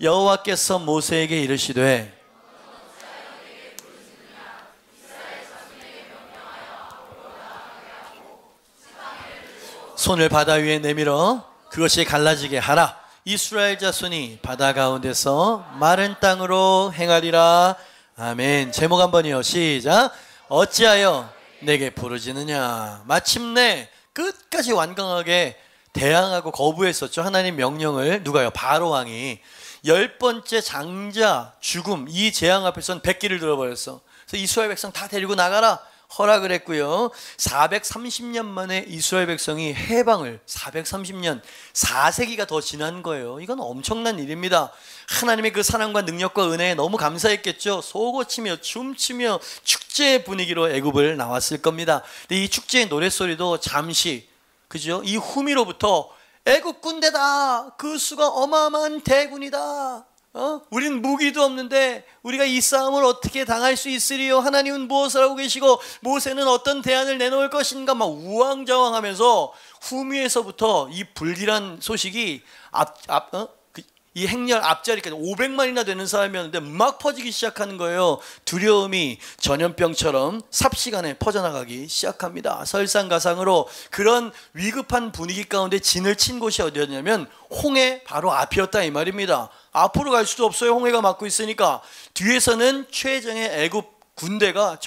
여호와께서 모세에게 이르시되 손을 바다 위에 내밀어 그것이 갈라지게 하라. 이스라엘 자손이 바다 가운데서 마른 땅으로 행하리라. 아멘. 제목 한번이요. 시작. 어찌하여 내게 부르짖느냐. 마침내 끝까지 완강하게 대항하고 거부했었죠. 하나님 명령을. 누가요? 바로 왕이 10번째 장자 죽음 이 재앙 앞에서는 백기를 들어버렸어. 그래서 이스라엘 백성 다 데리고 나가라 허락을 했고요. 430년 만에 이스라엘 백성이 해방을 430년 4세기가 더 지난 거예요. 이건 엄청난 일입니다. 하나님의 그 사랑과 능력과 은혜에 너무 감사했겠죠. 소고치며 춤추며 축제의 분위기로 애굽을 나왔을 겁니다. 근데 이 축제의 노랫소리도 잠시 그죠? 이 후미로부터 애굽 군대다. 그 수가 어마어마한 대군이다. 우린 무기도 없는데 우리가 이 싸움을 어떻게 당할 수 있으리요? 하나님은 무엇을 하고 계시고 모세는 어떤 대안을 내놓을 것인가? 막 우왕좌왕하면서 후미에서부터 이 불길한 소식이 이 행렬 앞자리까지 500만이나 되는 사람이었는데 막 퍼지기 시작하는 거예요. 두려움이 전염병처럼 삽시간에 퍼져나가기 시작합니다. 설상가상으로 그런 위급한 분위기 가운데 진을 친 곳이 어디였냐면 홍해 바로 앞이었다 이 말입니다. 앞으로 갈 수도 없어요. 홍해가 막고 있으니까. 뒤에서는 최정의 애굽 군대가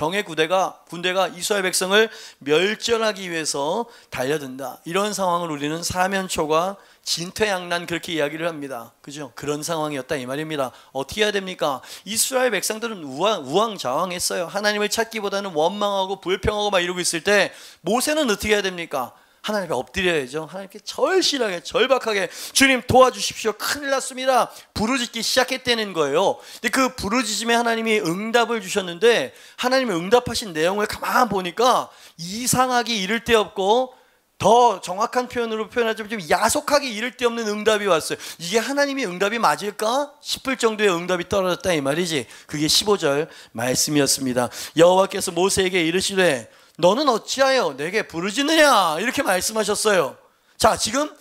군대가 이스라엘 백성을 멸절하기 위해서 달려든다. 이런 상황을 우리는 사면초가 진퇴양난 그렇게 이야기를 합니다. 그죠? 그런 상황이었다 이 말입니다. 어떻게 해야 됩니까? 이스라엘 백성들은 우왕좌왕했어요. 하나님을 찾기보다는 원망하고 불평하고 막 이러고 있을 때 모세는 어떻게 해야 됩니까? 하나님 앞에 엎드려야죠. 하나님께 절실하게 절박하게 주님 도와주십시오. 큰일 났습니다. 부르짖기 시작했다는 거예요. 근데 그 부르짖음에 하나님이 응답을 주셨는데 하나님이 응답하신 내용을 가만 보니까 이상하기 이를 데 없고 더 정확한 표현으로 표현하자면 좀 야속하게 이를 데 없는 응답이 왔어요. 이게 하나님의 응답이 맞을까 싶을 정도의 응답이 떨어졌다 이 말이지. 그게 15절 말씀이었습니다. 여호와께서 모세에게 이르시되 너는 어찌하여 내게 부르짖느냐 이렇게 말씀하셨어요. 자, 지금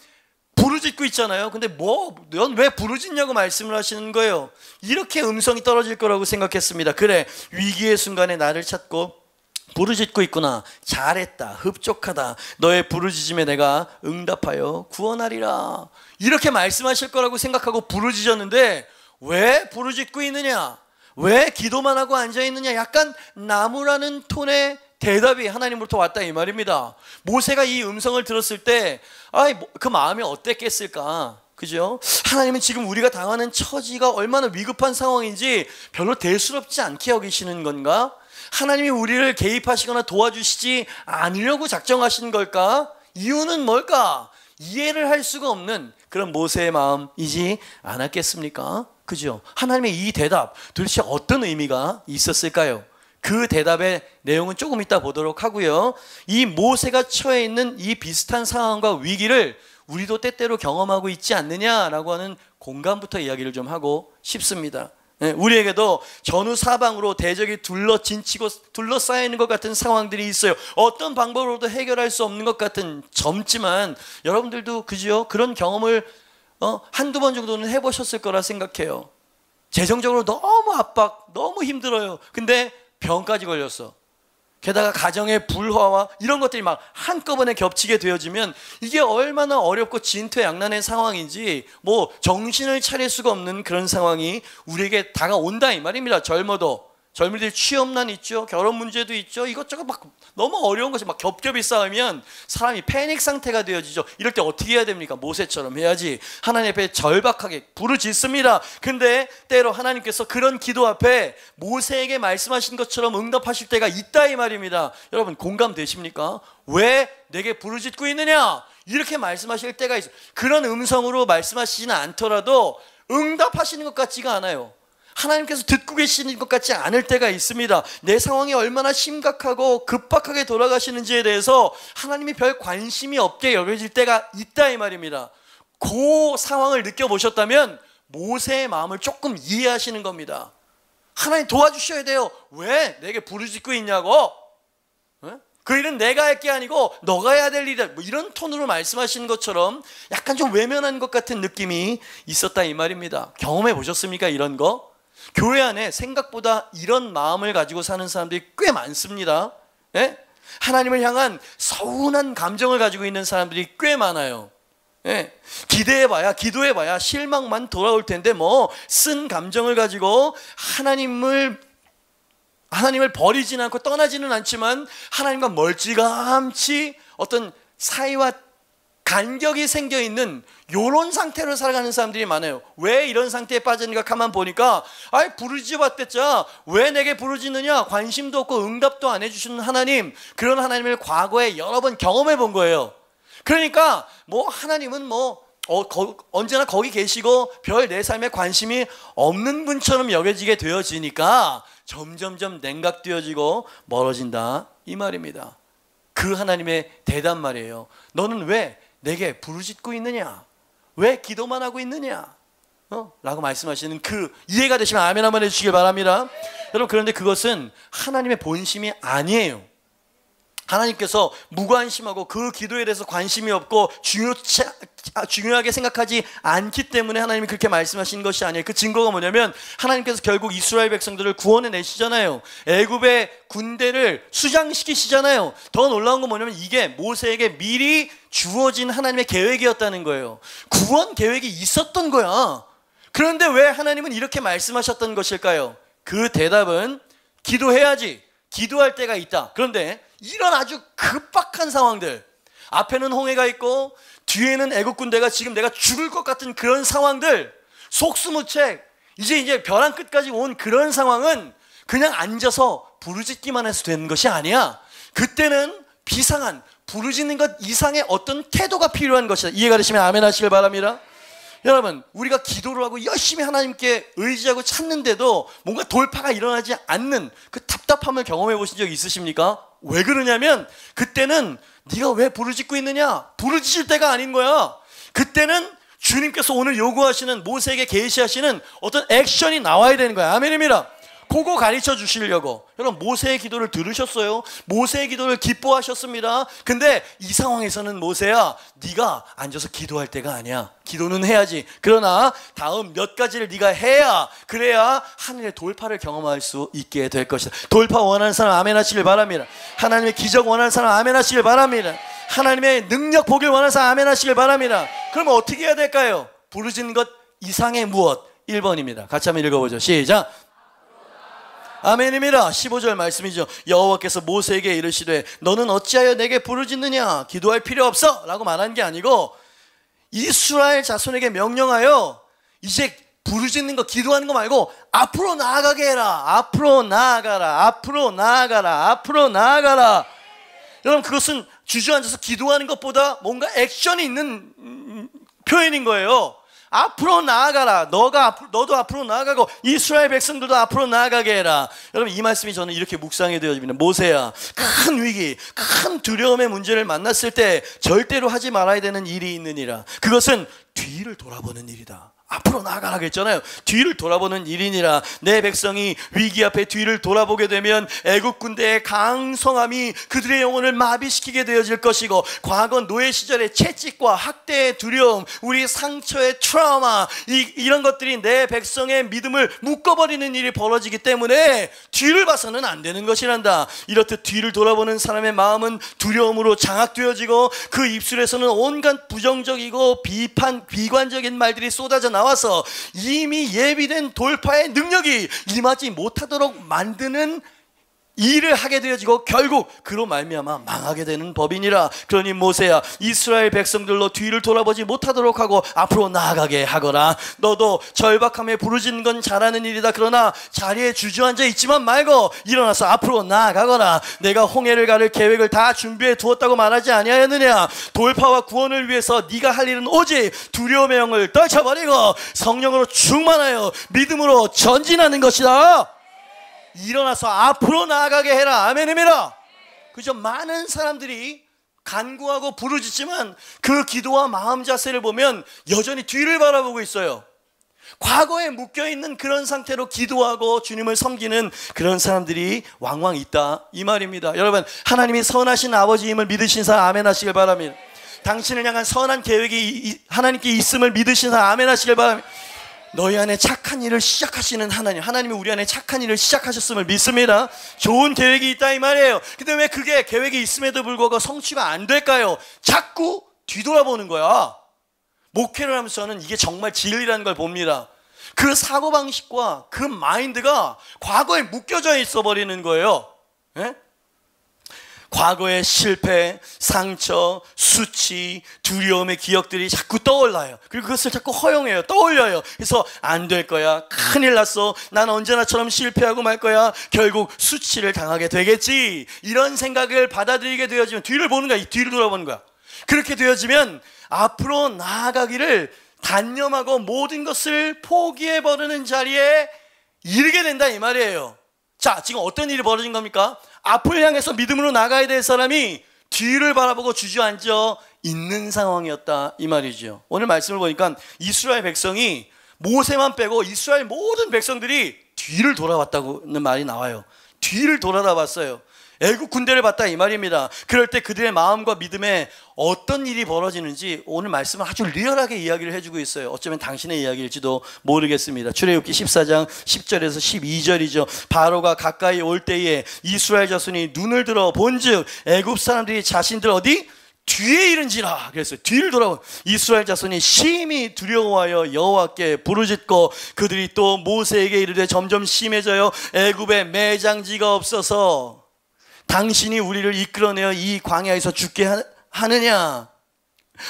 부르짖고 있잖아요. 근데 넌 왜 부르짖냐고 말씀을 하시는 거예요. 이렇게 음성이 떨어질 거라고 생각했습니다. 그래, 위기의 순간에 나를 찾고 부르짖고 있구나. 잘했다. 흡족하다. 너의 부르짖음에 내가 응답하여 구원하리라. 이렇게 말씀하실 거라고 생각하고 부르짖었는데 왜 부르짖고 있느냐? 왜 기도만 하고 앉아있느냐? 약간 나무라는 톤의 대답이 하나님으로부터 왔다 이 말입니다. 모세가 이 음성을 들었을 때 그 마음이 어땠겠을까? 그죠? 하나님은 지금 우리가 당하는 처지가 얼마나 위급한 상황인지 별로 대수롭지 않게 여기시는 건가? 하나님이 우리를 개입하시거나 도와주시지 않으려고 작정하신 걸까? 이유는 뭘까? 이해를 할 수가 없는 그런 모세의 마음이지 않았겠습니까? 그죠? 하나님의 이 대답 도대체 어떤 의미가 있었을까요? 그 대답의 내용은 조금 이따 보도록 하고요. 이 모세가 처해 있는 이 비슷한 상황과 위기를 우리도 때때로 경험하고 있지 않느냐라고 하는 공감부터 이야기를 좀 하고 싶습니다. 우리에게도 전후 사방으로 대적이 둘러싸여 있는 것 같은 상황들이 있어요. 어떤 방법으로도 해결할 수 없는 것 같은 젊지만 여러분들도 그죠? 그런 경험을 한두 번 정도는 해보셨을 거라 생각해요. 재정적으로 너무 압박, 너무 힘들어요. 근데 병까지 걸렸어. 게다가 가정의 불화와 이런 것들이 막 한꺼번에 겹치게 되어지면 이게 얼마나 어렵고 진퇴양난의 상황인지 정신을 차릴 수가 없는 그런 상황이 우리에게 다가온다 이 말입니다. 젊은이들 취업난 있죠. 결혼 문제도 있죠. 이것저것 막 너무 어려운 것이 막 겹겹이 쌓이면 사람이 패닉 상태가 되어지죠. 이럴 때 어떻게 해야 됩니까? 모세처럼 해야지. 하나님 앞에 절박하게 부르짖습니다. 근데 때로 하나님께서 그런 기도 앞에 모세에게 말씀하신 것처럼 응답하실 때가 있다 이 말입니다. 여러분 공감되십니까? 왜 내게 부르짖고 있느냐? 이렇게 말씀하실 때가 있어요. 그런 음성으로 말씀하시지는 않더라도 응답하시는 것 같지가 않아요. 하나님께서 듣고 계시는 것 같지 않을 때가 있습니다. 내 상황이 얼마나 심각하고 급박하게 돌아가시는지에 대해서 하나님이 별 관심이 없게 여겨질 때가 있다 이 말입니다. 그 상황을 느껴보셨다면 모세의 마음을 조금 이해하시는 겁니다. 하나님 도와주셔야 돼요. 왜 내게 부르짖고 있냐고? 그 일은 내가 할 게 아니고 너가 해야 될 일이다. 뭐 이런 톤으로 말씀하시는 것처럼 약간 좀 외면한 것 같은 느낌이 있었다 이 말입니다. 경험해 보셨습니까? 이런 거? 교회 안에 생각보다 이런 마음을 가지고 사는 사람들이 꽤 많습니다. 예? 하나님을 향한 서운한 감정을 가지고 있는 사람들이 꽤 많아요. 예. 기대해봐야, 기도해봐야 실망만 돌아올 텐데 뭐 쓴 감정을 가지고 하나님을 버리지는 않고 떠나지는 않지만 하나님과 멀찌감치 어떤 사이와 간격이 생겨 있는 이런 상태로 살아가는 사람들이 많아요. 왜 이런 상태에 빠졌는가 가만 보니까 부르짖어 봤댔자 왜 내게 부르짖느냐, 관심도 없고 응답도 안 해주시는 하나님, 그런 하나님을 과거에 여러 번 경험해 본 거예요. 그러니까 뭐 하나님은 언제나 거기 계시고 별 내 삶에 관심이 없는 분처럼 여겨지게 되어지니까 점점점 냉각되어지고 멀어진다 이 말입니다. 그 하나님의 대답 말이에요. 너는 왜 내게 부르짖고 있느냐? 왜 기도만 하고 있느냐? 라고 말씀하시는 그 이해가 되시면 아멘 한번 해주시길 바랍니다. 여러분, 그런데 그것은 하나님의 본심이 아니에요. 하나님께서 무관심하고 그 기도에 대해서 관심이 없고 중요하게 생각하지 않기 때문에 하나님이 그렇게 말씀하신 것이 아니에요. 그 증거가 뭐냐면 하나님께서 결국 이스라엘 백성들을 구원해 내시잖아요. 애굽의 군대를 수장시키시잖아요. 더 놀라운 건 뭐냐면 이게 모세에게 미리 주어진 하나님의 계획이었다는 거예요. 구원 계획이 있었던 거야. 그런데 왜 하나님은 이렇게 말씀하셨던 것일까요? 그 대답은 기도해야지, 기도할 때가 있다. 그런데 이런 아주 급박한 상황들, 앞에는 홍해가 있고 뒤에는 애국 군대가 지금 내가 죽을 것 같은 그런 상황들, 속수무책, 이제 벼랑 끝까지 온 그런 상황은 그냥 앉아서 부르짖기만 해서 되는 것이 아니야. 그때는 비상한, 부르짖는 것 이상의 어떤 태도가 필요한 것이다. 이해가 되시면 아멘 하시길 바랍니다. 여러분, 우리가 기도를 하고 열심히 하나님께 의지하고 찾는데도 뭔가 돌파가 일어나지 않는 그 답답함을 경험해 보신 적 있으십니까? 왜 그러냐면 그때는 네가 왜 부르짖고 있느냐? 부르짖을 때가 아닌 거야. 그때는 주님께서 오늘 요구하시는, 모세에게 계시하시는 어떤 액션이 나와야 되는 거야. 아멘입니다. 그거 가르쳐 주시려고. 여러분, 모세의 기도를 들으셨어요? 모세의 기도를 기뻐하셨습니다. 근데 이 상황에서는 모세야, 네가 앉아서 기도할 때가 아니야. 기도는 해야지. 그러나 다음 몇 가지를 네가 해야, 그래야 하늘의 돌파를 경험할 수 있게 될 것이다. 돌파 원하는 사람 아멘 하시길 바랍니다. 하나님의 기적 원하는 사람 아멘 하시길 바랍니다. 하나님의 능력 보길 원하는 사람 아멘 하시길 바랍니다. 그러면 어떻게 해야 될까요? 부르짖는 것 이상의 무엇? 1번입니다. 같이 한번 읽어보죠. 시작. 아멘입니다. 15절 말씀이죠. 여호와께서 모세에게 이르시되 너는 어찌하여 내게 부르짖느냐? 기도할 필요 없어 라고 말한 게 아니고 이스라엘 자손에게 명령하여 이제 부르짖는 거, 기도하는 거 말고 앞으로 나아가게 해라. 앞으로 나아가라. 앞으로 나아가라. 앞으로 나아가라. 여러분, 그것은 주저앉아서 기도하는 것보다 뭔가 액션이 있는 표현인 거예요. 앞으로 나아가라. 너도 앞으로 나아가고 이스라엘 백성들도 앞으로 나아가게 해라. 여러분, 이 말씀이 저는 이렇게 묵상이 되어집니다. 모세야, 큰 위기, 큰 두려움의 문제를 만났을 때 절대로 하지 말아야 되는 일이 있느니라. 그것은 뒤를 돌아보는 일이다. 앞으로 나아가라고 했잖아요. 뒤를 돌아보는 일이니라. 내 백성이 위기 앞에 뒤를 돌아보게 되면 애국 군대의 강성함이 그들의 영혼을 마비시키게 되어질 것이고, 과거 노예 시절의 채찍과 학대의 두려움, 우리 상처의 트라우마, 이런 것들이 내 백성의 믿음을 묶어버리는 일이 벌어지기 때문에 뒤를 봐서는 안 되는 것이란다. 이렇듯 뒤를 돌아보는 사람의 마음은 두려움으로 장악되어지고 그 입술에서는 온갖 부정적이고 비관적인 말들이 쏟아져 나와서 이미 예비된 돌파의 능력이 임하지 못하도록 만드는 일을 하게 되어지고 결국 그로 말미암아 망하게 되는 법이니라. 그러니 모세야, 이스라엘 백성들로 뒤를 돌아보지 못하도록 하고 앞으로 나아가게 하거라. 너도 절박함에 부르짖는 건 잘하는 일이다. 그러나 자리에 주저앉아 있지만 말고 일어나서 앞으로 나아가거라. 내가 홍해를 가를 계획을 다 준비해 두었다고 말하지 아니하였느냐? 돌파와 구원을 위해서 네가 할 일은 오직 두려움의 영을 떨쳐버리고 성령으로 충만하여 믿음으로 전진하는 것이다. 일어나서 앞으로 나아가게 해라. 아멘입니다. 그죠? 많은 사람들이 간구하고 부르짖지만 그 기도와 마음 자세를 보면 여전히 뒤를 바라보고 있어요. 과거에 묶여있는 그런 상태로 기도하고 주님을 섬기는 그런 사람들이 왕왕 있다 이 말입니다. 여러분, 하나님이 선하신 아버지임을 믿으신 사람 아멘 하시길 바랍니다. 당신을 향한 선한 계획이 하나님께 있음을 믿으신 사람 아멘 하시길 바랍니다. 너희 안에 착한 일을 시작하시는 하나님이 우리 안에 착한 일을 시작하셨음을 믿습니다. 좋은 계획이 있다 이 말이에요. 근데 왜 그게 계획이 있음에도 불구하고 성취가 안 될까요? 자꾸 뒤돌아보는 거야. 목회를 하면서 저는 이게 정말 진리라는 걸 봅니다. 그 사고방식과 그 마인드가 과거에 묶여져 있어 버리는 거예요. 예? 과거의 실패, 상처, 수치, 두려움의 기억들이 자꾸 떠올라요. 그리고 그것을 자꾸 허용해요. 떠올려요. 그래서 안 될 거야. 큰일 났어. 난 언제나처럼 실패하고 말 거야. 결국 수치를 당하게 되겠지. 이런 생각을 받아들이게 되어지면 뒤를 보는 거야. 뒤를 돌아보는 거야. 그렇게 되어지면 앞으로 나아가기를 단념하고 모든 것을 포기해버리는 자리에 이르게 된다 이 말이에요. 자, 지금 어떤 일이 벌어진 겁니까? 앞을 향해서 믿음으로 나가야 될 사람이 뒤를 바라보고 주저앉아 있는 상황이었다 이 말이죠. 오늘 말씀을 보니까 이스라엘 백성이 모세만 빼고 이스라엘 모든 백성들이 뒤를 돌아봤다는 말이 나와요. 뒤를 돌아봤어요. 애국 군대를 봤다 이 말입니다. 그럴 때 그들의 마음과 믿음에 어떤 일이 벌어지는지 오늘 말씀은 아주 리얼하게 이야기를 해주고 있어요. 어쩌면 당신의 이야기일지도 모르겠습니다. 출애굽기 14장 10절에서 12절이죠. 바로가 가까이 올 때에 이스라엘 자손이 눈을 들어 본즉 애굽 사람들이 자신들 어디? 뒤에 이른지라. 그랬어요. 뒤를 돌아보 이스라엘 자손이 심히 두려워하여 여호와께 부르짖고 그들이 또 모세에게 이르되 점점 심해져요. 애굽에 매장지가 없어서 당신이 우리를 이끌어내어 이 광야에서 죽게 하느냐?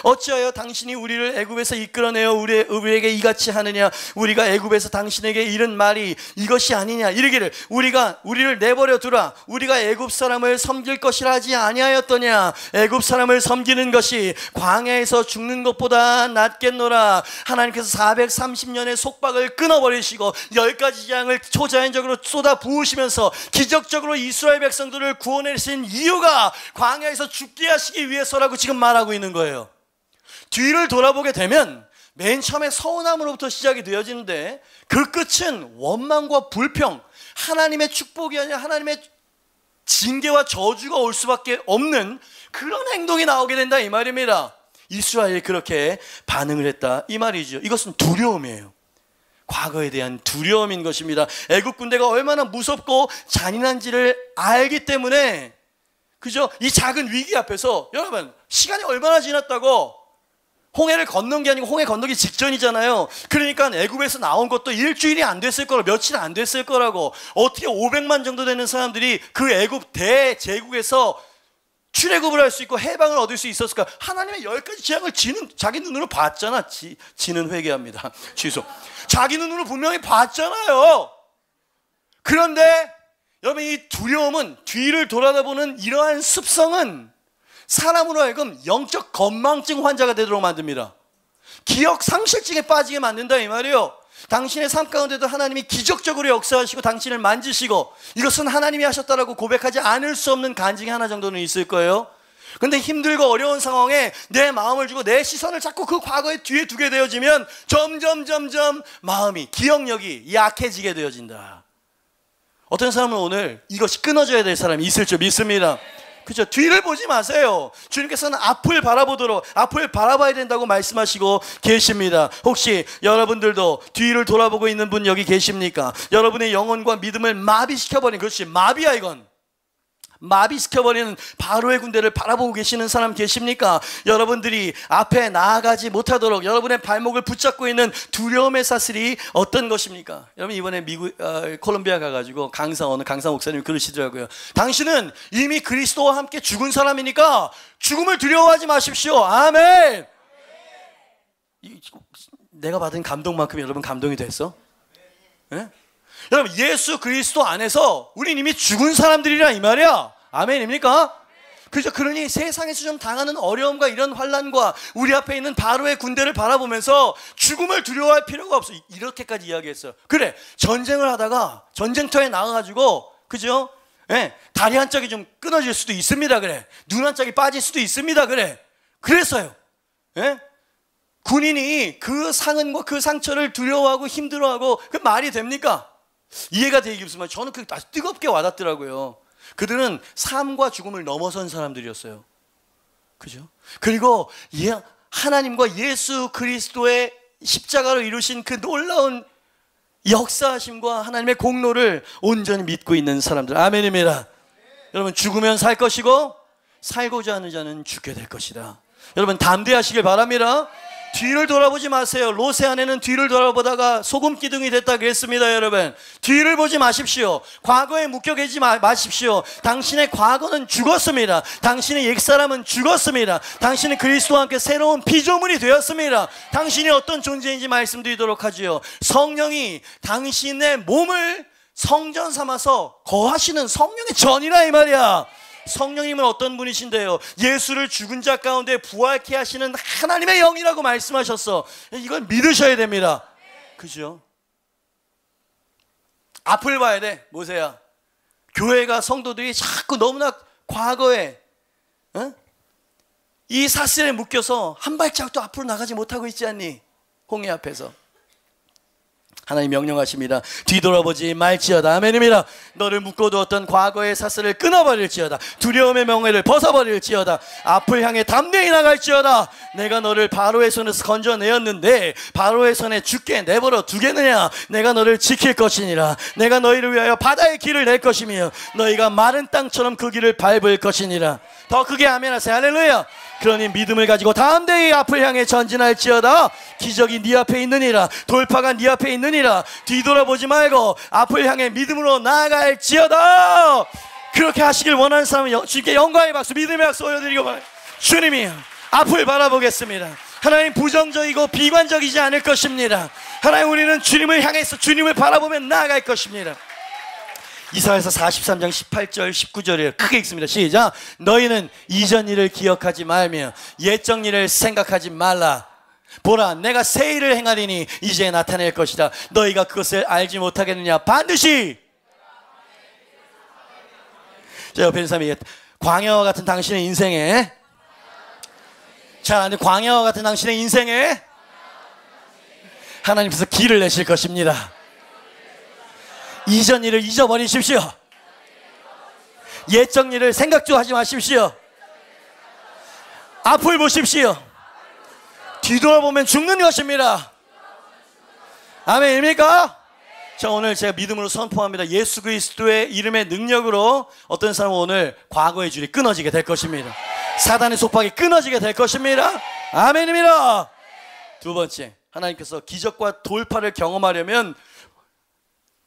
어찌하여 당신이 우리를 애굽에서 이끌어내어 우리에게 이같이 하느냐? 우리가 애굽에서 당신에게 이른 말이 이것이 아니냐? 이르기를 우리를 내버려 두라. 우리가 애굽 사람을 섬길 것이라 하지 아니하였더냐? 애굽 사람을 섬기는 것이 광야에서 죽는 것보다 낫겠노라. 하나님께서 430년의 속박을 끊어버리시고 10가지 재앙을 초자연적으로 쏟아 부으시면서 기적적으로 이스라엘 백성들을 구원해내신 이유가 광야에서 죽게 하시기 위해서라고 지금 말하고 있는 거예요. 뒤를 돌아보게 되면 맨 처음에 서운함으로부터 시작이 되어지는데 그 끝은 원망과 불평, 하나님의 축복이 아니라 하나님의 징계와 저주가 올 수밖에 없는 그런 행동이 나오게 된다 이 말입니다. 이스라엘이 그렇게 반응을 했다 이 말이죠. 이것은 두려움이에요. 과거에 대한 두려움인 것입니다. 애국 군대가 얼마나 무섭고 잔인한지를 알기 때문에 그죠? 이 작은 위기 앞에서 여러분 시간이 얼마나 지났다고 홍해를 건넌 게 아니고 홍해 건너기 직전이잖아요. 그러니까 애굽에서 나온 것도 일주일이 안 됐을 거라고, 며칠 안 됐을 거라고. 어떻게 500만 정도 되는 사람들이 그 애굽 대제국에서 출애굽을 할 수 있고 해방을 얻을 수 있었을까? 하나님의 10가지 재앙을 자기 눈으로 봤잖아. 지는 회개합니다. 취소. 자기 눈으로 분명히 봤잖아요. 그런데 여러분 이 두려움은 뒤를 돌아다보는 이러한 습성은 사람으로 하여금 영적 건망증 환자가 되도록 만듭니다. 기억 상실증에 빠지게 만든다 이 말이에요. 당신의 삶 가운데도 하나님이 기적적으로 역사하시고 당신을 만지시고 이것은 하나님이 하셨다라고 고백하지 않을 수 없는 간증이 하나 정도는 있을 거예요. 근데 힘들고 어려운 상황에 내 마음을 주고 내 시선을 자꾸 그 과거의 뒤에 두게 되어지면 점점 마음이, 기억력이 약해지게 되어진다. 어떤 사람은 오늘 이것이 끊어져야 될 사람이 있을 줄 믿습니다. 그죠? 뒤를 보지 마세요. 주님께서는 앞을 바라봐야 된다고 말씀하시고 계십니다. 혹시 여러분들도 뒤를 돌아보고 있는 분 여기 계십니까? 여러분의 영혼과 믿음을 마비시켜버린, 그렇지, 마비야 이건. 마비시켜버리는 바로의 군대를 바라보고 계시는 사람 계십니까? 여러분들이 앞에 나아가지 못하도록 여러분의 발목을 붙잡고 있는 두려움의 사슬이 어떤 것입니까? 여러분 이번에 콜롬비아 가가지고 어느 강사 목사님이 그러시더라고요. 당신은 이미 그리스도와 함께 죽은 사람이니까 죽음을 두려워하지 마십시오. 아멘. 내가 받은 감동만큼 여러분 감동이 됐어? 네? 여러분 예수 그리스도 안에서 우린 이미 죽은 사람들이라 이 말이야. 아멘입니까? 그죠? 그러니 세상에서 좀 당하는 어려움과 이런 환난과 우리 앞에 있는 바로의 군대를 바라보면서 죽음을 두려워할 필요가 없어. 이렇게까지 이야기했어요. 그래, 전쟁을 하다가 전쟁터에 나가가지고 그죠? 예, 다리 한 짝이 좀 끊어질 수도 있습니다. 그래, 눈 한 짝이 빠질 수도 있습니다. 그래, 그랬어요. 예? 군인이 그 상흔과 그 상처를 두려워하고 힘들어하고 그 말이 됩니까? 이해가 되기 없지만 저는 그게 아주 뜨겁게 와닿더라고요. 그들은 삶과 죽음을 넘어선 사람들이었어요. 그죠? 그리고 하나님과 예수 그리스도의 십자가로 이루신 그 놀라운 역사하심과 하나님의 공로를 온전히 믿고 있는 사람들. 아멘입니다. 여러분, 죽으면 살 것이고 살고자 하는 자는 죽게 될 것이다. 여러분, 담대하시길 바랍니다. 뒤를 돌아보지 마세요. 롯의 아내는 뒤를 돌아보다가 소금 기둥이 됐다 그랬습니다. 여러분, 뒤를 보지 마십시오. 과거에 묶여계지 마십시오. 당신의 과거는 죽었습니다. 당신의 옛사람은 죽었습니다. 당신은 그리스도와 함께 새로운 피조물이 되었습니다. 당신이 어떤 존재인지 말씀드리도록 하지요. 성령이 당신의 몸을 성전 삼아서 거하시는 성령의 전이라 이 말이야. 성령님은 어떤 분이신데요? 예수를 죽은 자 가운데 부활케 하시는 하나님의 영이라고 말씀하셨어. 이걸 믿으셔야 됩니다. 그죠? 앞을 봐야 돼. 모세야, 교회가, 성도들이 자꾸 너무나 과거에 이 사슬에 묶여서 한 발짝도 앞으로 나가지 못하고 있지 않니? 홍해 앞에서 하나님 명령하십니다. 뒤돌아보지 말지어다. 아멘입니다. 너를 묶어두었던 과거의 사슬을 끊어버릴지어다. 두려움의 명예를 벗어버릴지어다. 앞을 향해 담대히 나갈지어다. 내가 너를 바로의 손에서 건져내었는데 바로의 손에 죽게 내버려 두겠느냐? 내가 너를 지킬 것이니라. 내가 너희를 위하여 바다의 길을 낼 것이며 너희가 마른 땅처럼 그 길을 밟을 것이니라. 더 크게 아멘하세요. 할렐루야. 그러니 믿음을 가지고 담대히 앞을 향해 전진할지어다. 기적이 네 앞에 있느니라. 돌파가 네 앞에 있느니라. 뒤돌아보지 말고 앞을 향해 믿음으로 나아갈지어다. 그렇게 하시길 원하는 사람은 주님께 영광의 박수, 믿음의 박수 올려드리고 말해요. 주님이 앞을 바라보겠습니다. 하나님, 부정적이고 비관적이지 않을 것입니다. 하나님, 우리는 주님을 향해서 주님을 바라보며 나아갈 것입니다. 이사야서 43장 18절 19절을 크게 읽습니다. 시작. 너희는 이전 일을 기억하지 말며 옛적 일을 생각하지 말라. 보라, 내가 새 일을 행하리니 이제 나타낼 것이다. 너희가 그것을 알지 못하겠느냐? 반드시. 자, 옆에 있는 사람이 광야와 같은 당신의 인생에, 자, 광야와 같은 당신의 인생에 하나님께서 길을 내실 것입니다. 이전 일을 잊어버리십시오. 옛적 일을 생각도 하지 마십시오. 앞을 보십시오. 뒤돌아보면 죽는 것입니다. 아멘입니까? 자, 오늘 제가 믿음으로 선포합니다. 예수 그리스도의 이름의 능력으로 어떤 사람은 오늘 과거의 줄이 끊어지게 될 것입니다. 사단의 속박이 끊어지게 될 것입니다. 아멘입니다. 두 번째, 하나님께서 기적과 돌파를 경험하려면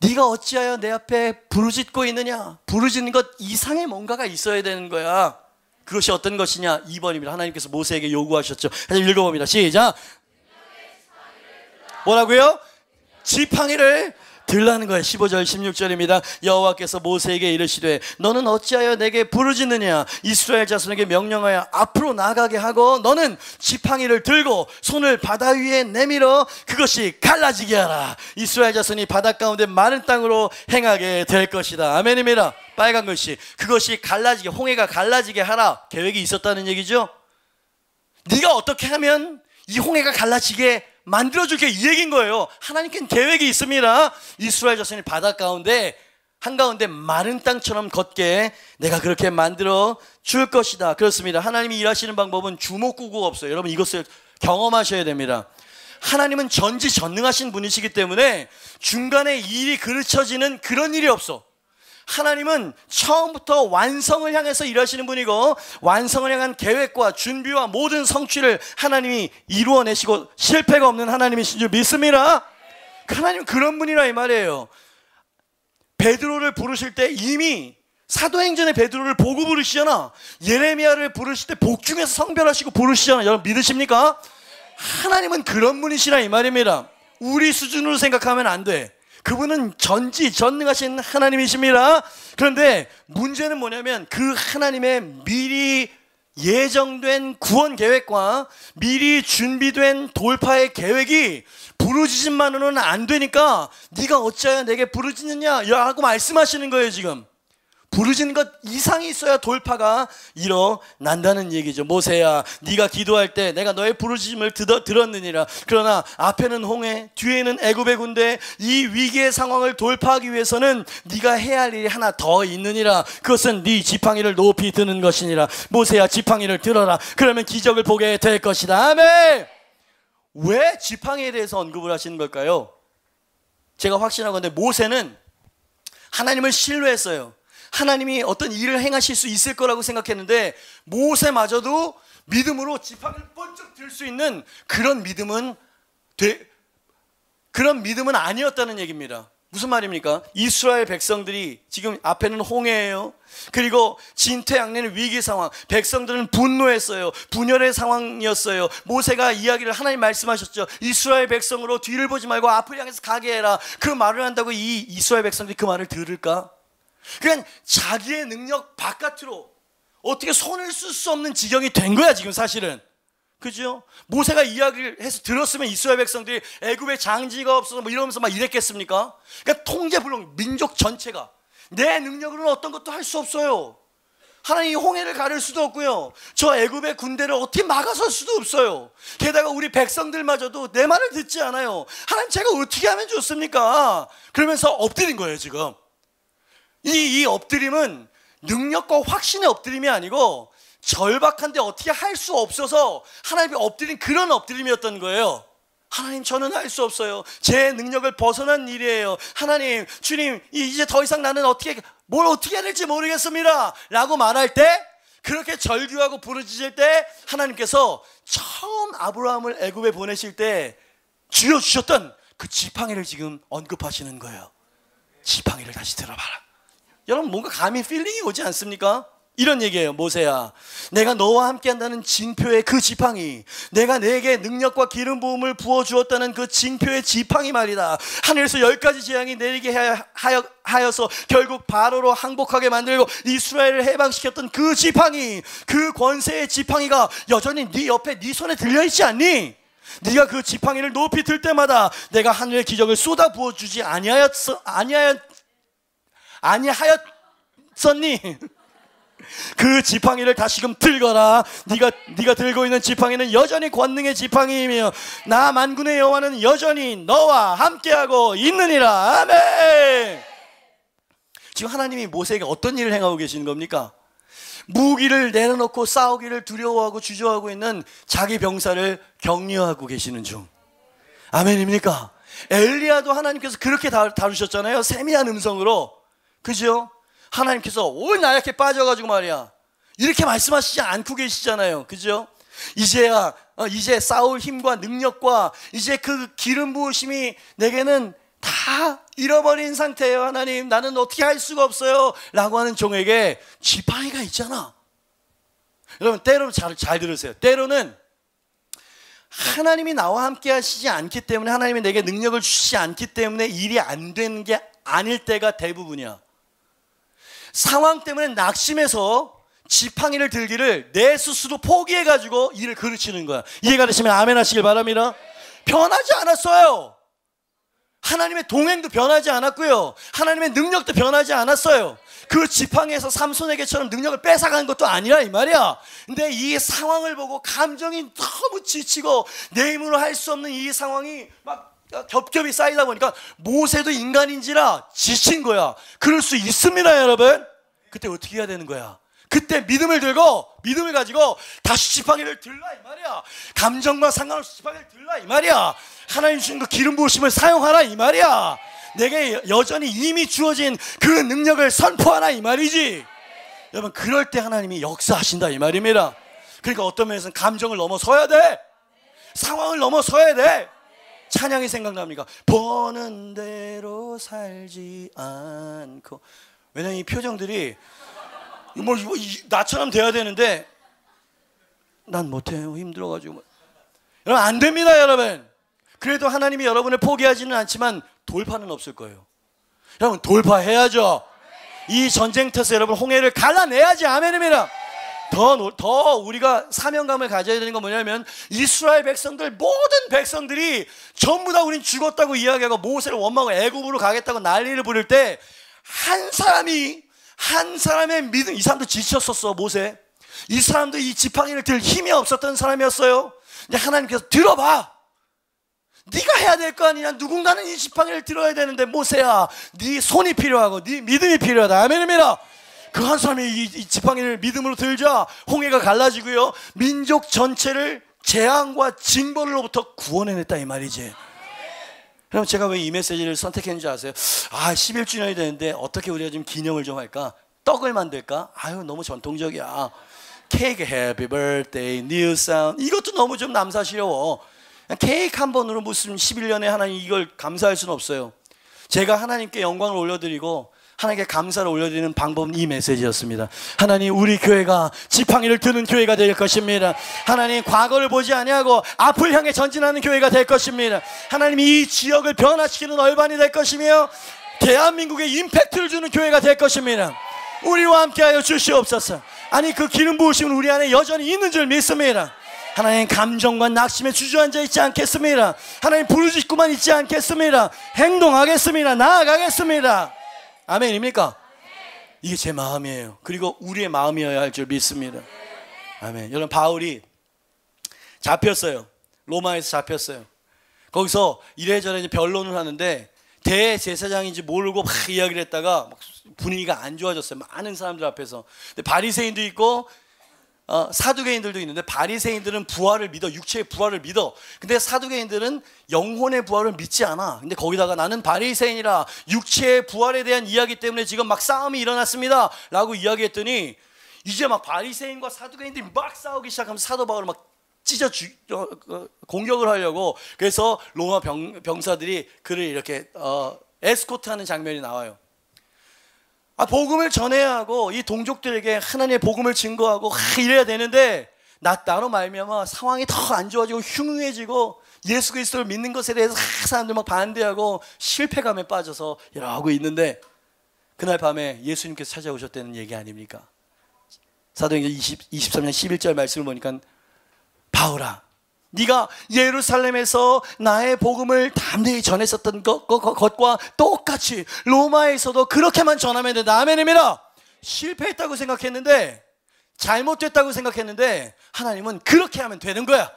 네가 어찌하여 내 앞에 부르짖고 있느냐? 부르짖는 것 이상의 뭔가가 있어야 되는 거야. 그것이 어떤 것이냐? 2번입니다. 하나님께서 모세에게 요구하셨죠. 다시 읽어봅니다. 시작. 뭐라고요? 지팡이를 들라는 거예요. 15절 16절입니다. 여호와께서 모세에게 이르시되 너는 어찌하여 내게 부르짖느냐? 이스라엘 자손에게 명령하여 앞으로 나가게 하고 너는 지팡이를 들고 손을 바다 위에 내밀어 그것이 갈라지게 하라. 이스라엘 자손이 바다 가운데 마른 땅으로 행하게 될 것이다. 아멘입니다. 빨간 글씨, 그것이 갈라지게, 홍해가 갈라지게 하라. 계획이 있었다는 얘기죠. 네가 어떻게 하면 이 홍해가 갈라지게 만들어줄게, 이 얘기인 거예요. 하나님께는 계획이 있습니다. 이스라엘 자손이 바다 가운데 한가운데 마른 땅처럼 걷게 내가 그렇게 만들어 줄 것이다. 그렇습니다. 하나님이 일하시는 방법은 주먹구구가 없어요. 여러분, 이것을 경험하셔야 됩니다. 하나님은 전지전능하신 분이시기 때문에 중간에 일이 그르쳐지는 그런 일이 없어. 하나님은 처음부터 완성을 향해서 일하시는 분이고 완성을 향한 계획과 준비와 모든 성취를 하나님이 이루어내시고 실패가 없는 하나님이신 줄 믿습니다. 하나님은 그런 분이라 이 말이에요. 베드로를 부르실 때 이미 사도행전의 베드로를 보고 부르시잖아. 예레미야를 부르실 때 복중에서 성별하시고 부르시잖아. 여러분 믿으십니까? 하나님은 그런 분이시라 이 말입니다. 우리 수준으로 생각하면 안 돼. 그분은 전지전능하신 하나님이십니다. 그런데 문제는 뭐냐면 그 하나님의 미리 예정된 구원 계획과 미리 준비된 돌파의 계획이 부르짖음만으로는 안 되니까 네가 어찌하여 내게 부르짖느냐 라고 말씀하시는 거예요. 지금 부르짖는 것 이상이 있어야 돌파가 일어난다는 얘기죠. 모세야, 네가 기도할 때 내가 너의 부르짖음을 들었느니라. 그러나 앞에는 홍해, 뒤에는 애굽의 군대. 이 위기의 상황을 돌파하기 위해서는 네가 해야 할 일이 하나 더 있느니라. 그것은 네 지팡이를 높이 드는 것이니라. 모세야, 지팡이를 들어라. 그러면 기적을 보게 될 것이다. 아멘. 왜 지팡이에 대해서 언급을 하시는 걸까요? 제가 확신하건대 모세는 하나님을 신뢰했어요. 하나님이 어떤 일을 행하실 수 있을 거라고 생각했는데 모세마저도 믿음으로 지팡이를 번쩍 들 수 있는 그런 믿음은 아니었다는 얘기입니다. 무슨 말입니까? 이스라엘 백성들이 지금 앞에는 홍해예요. 그리고 진퇴양난의 위기 상황, 백성들은 분노했어요. 분열의 상황이었어요. 모세가 이야기를, 하나님 말씀하셨죠. 이스라엘 백성으로 뒤를 보지 말고 앞을 향해서 가게 해라. 그 말을 한다고 이 이스라엘 백성들이 그 말을 들을까? 그냥 자기의 능력 바깥으로 어떻게 손을 쓸 수 없는 지경이 된 거야 지금 사실은. 그죠? 모세가 이야기를 해서 들었으면 이스라엘 백성들이 애굽에 장지가 없어서 뭐 이러면서 막 이랬겠습니까? 그러니까 통제불능, 민족 전체가 내 능력으로는 어떤 것도 할 수 없어요. 하나님이 홍해를 가를 수도 없고요, 저 애굽의 군대를 어떻게 막아설 수도 없어요. 게다가 우리 백성들마저도 내 말을 듣지 않아요. 하나님, 제가 어떻게 하면 좋습니까? 그러면서 엎드린 거예요 지금. 이 엎드림은 능력과 확신의 엎드림이 아니고 절박한데 어떻게 할 수 없어서 하나님이 엎드린 그런 엎드림이었던 거예요. 하나님, 저는 할 수 없어요. 제 능력을 벗어난 일이에요. 하나님, 주님, 이제 더 이상 나는 뭘 어떻게 해야 될지 모르겠습니다 라고 말할 때, 그렇게 절규하고 부르짖을 때 하나님께서 처음 아브라함을 애굽에 보내실 때 쥐어주셨던 그 지팡이를 지금 언급하시는 거예요. 지팡이를 다시 들어봐라. 여러분, 뭔가 감히 필링이 오지 않습니까? 이런 얘기예요. 모세야, 내가 너와 함께 한다는 징표의 그 지팡이, 내가 내게 능력과 기름 부음을 부어주었다는 그 징표의 지팡이 말이다. 하늘에서 10가지 재앙이 내리게 하여서 결국 바로로 항복하게 만들고 이스라엘을 해방시켰던 그 지팡이, 그 권세의 지팡이가 여전히 네 옆에 네 손에 들려있지 않니? 네가 그 지팡이를 높이 들 때마다 내가 하늘의 기적을 쏟아 부어주지 아니하였었니? 그 지팡이를 다시금 들거라. 네가 들고 있는 지팡이는 여전히 권능의 지팡이이며 나 만군의 여호와는 여전히 너와 함께하고 있느니라. 아멘. 지금 하나님이 모세에게 어떤 일을 행하고 계시는 겁니까? 무기를 내려놓고 싸우기를 두려워하고 주저하고 있는 자기 병사를 격려하고 계시는 중. 아멘입니까? 엘리야도 하나님께서 그렇게 다루셨잖아요. 세미한 음성으로. 그죠? 하나님께서 올 나약해 빠져가지고 말이야, 이렇게 말씀하시지 않고 계시잖아요. 그죠? 이제 싸울 힘과 능력과 이제 그 기름 부으심이 내게는 다 잃어버린 상태예요. 하나님, 나는 어떻게 할 수가 없어요 라고 하는 종에게 지팡이가 있잖아. 여러분, 때로는 잘 들으세요. 때로는 하나님이 나와 함께 하시지 않기 때문에, 하나님이 내게 능력을 주시지 않기 때문에 일이 안 되는 게 아닐 때가 대부분이야. 상황 때문에 낙심해서 지팡이를 들기를 내 스스로 포기해가지고 일을 그르치는 거야. 이해가 되시면 아멘 하시길 바랍니다. 변하지 않았어요. 하나님의 동행도 변하지 않았고요, 하나님의 능력도 변하지 않았어요. 그 지팡이에서 삼손에게처럼 능력을 뺏어간 것도 아니라 이 말이야. 근데 이 상황을 보고 감정이 너무 지치고 내 힘으로 할 수 없는 이 상황이 막 겹겹이 쌓이다 보니까 모세도 인간인지라 지친 거야. 그럴 수 있습니다 여러분. 그때 어떻게 해야 되는 거야? 그때 믿음을 가지고 다시 지팡이를 들라 이 말이야. 감정과 상관없이 지팡이를 들라 이 말이야. 하나님 주신 그 기름 부으심을 사용하라 이 말이야. 내게 여전히 이미 주어진 그 능력을 선포하라 이 말이지. 여러분, 그럴 때 하나님이 역사하신다 이 말입니다. 그러니까 어떤 면에서는 감정을 넘어서야 돼. 상황을 넘어서야 돼. 찬양이 생각납니까? 보는 대로 살지 않고. 왜냐면 이 표정들이 나처럼 돼야 되는데 난 못해요, 힘들어가지고. 여러분, 안 됩니다 여러분. 그래도 하나님이 여러분을 포기하지는 않지만 돌파는 없을 거예요. 여러분, 돌파해야죠. 이 전쟁터에서 여러분 홍해를 갈라내야지. 아멘입니다. 더 우리가 사명감을 가져야 되는 건 뭐냐면, 이스라엘 백성들, 모든 백성들이 전부 다 우린 죽었다고 이야기하고 모세를 원망하고 애굽으로 가겠다고 난리를 부릴 때 한 한 사람의 믿음, 이 사람도 지쳤었어. 모세, 이 사람도 이 지팡이를 들 힘이 없었던 사람이었어요. 근데 하나님께서 들어봐, 네가 해야 될 거 아니냐. 누군가는 이 지팡이를 들어야 되는데 모세야, 네 손이 필요하고 네 믿음이 필요하다. 아멘입니다. 그 한 사람이 이 지팡이를 믿음으로 들자 홍해가 갈라지고요, 민족 전체를 재앙과 징벌로부터 구원해냈다 이 말이지. 그럼 제가 왜 이 메시지를 선택했는지 아세요? 11주년이 되는데 어떻게 우리가 좀 기념을 좀 할까? 떡을 만들까? 아유, 너무 전통적이야. 케이크 해피 버스데이 뉴 사운드, 이것도 너무 좀 남사시려워. 케이크 한 번으로 무슨 11년에 하나님 이걸 감사할 수는 없어요. 제가 하나님께 영광을 올려드리고 하나님께 감사를 올려드리는 방법은 이 메시지였습니다. 하나님, 우리 교회가 지팡이를 드는 교회가 될 것입니다. 하나님, 과거를 보지 아니하고 앞을 향해 전진하는 교회가 될 것입니다. 하나님, 이 지역을 변화시키는 얼반이 될 것이며 대한민국에 임팩트를 주는 교회가 될 것입니다. 우리와 함께하여 주시옵소서. 아니, 그 기름 부으심은 우리 안에 여전히 있는 줄 믿습니다. 하나님, 감정과 낙심에 주저앉아 있지 않겠습니다. 하나님, 부르짖고만 있지 않겠습니다. 행동하겠습니다. 나아가겠습니다. 아멘입니까? 이게 제 마음이에요. 그리고 우리의 마음이어야 할 줄 믿습니다. 아멘. 여러분, 바울이 잡혔어요. 로마에서 잡혔어요. 거기서 이래저래 변론을 하는데 대제사장인지 모르고 막 이야기를 했다가 막 분위기가 안 좋아졌어요. 많은 사람들 앞에서. 근데 바리새인도 있고 사두개인들도 있는데, 바리새인들은 부활을 믿어, 육체의 부활을 믿어. 근데 사두개인들은 영혼의 부활을 믿지 않아. 근데 거기다가 나는 바리새인이라 육체의 부활에 대한 이야기 때문에 지금 막 싸움이 일어났습니다 라고 이야기했더니, 이제 막 바리새인과 사두개인들이 막 싸우기 시작하면 사도 바울을 막 공격을 하려고. 그래서 로마 병사들이 그를 이렇게 에스코트하는 장면이 나와요. 복음을 전해야 하고 이 동족들에게 하나님의 복음을 증거하고 이래야 되는데, 나로 말미암아 상황이 더 안 좋아지고 흉흉해지고 예수 그리스도를 믿는 것에 대해서 사람들 막 반대하고 실패감에 빠져서 이러고 있는데, 그날 밤에 예수님께서 찾아오셨다는 얘기 아닙니까? 사도행전 23장 11절 말씀을 보니까, 바울아, 네가 예루살렘에서 나의 복음을 담대히 전했었던 것과 똑같이 로마에서도 그렇게만 전하면 된다. 아멘입니다. 실패했다고 생각했는데, 잘못됐다고 생각했는데, 하나님은 그렇게 하면 되는 거야.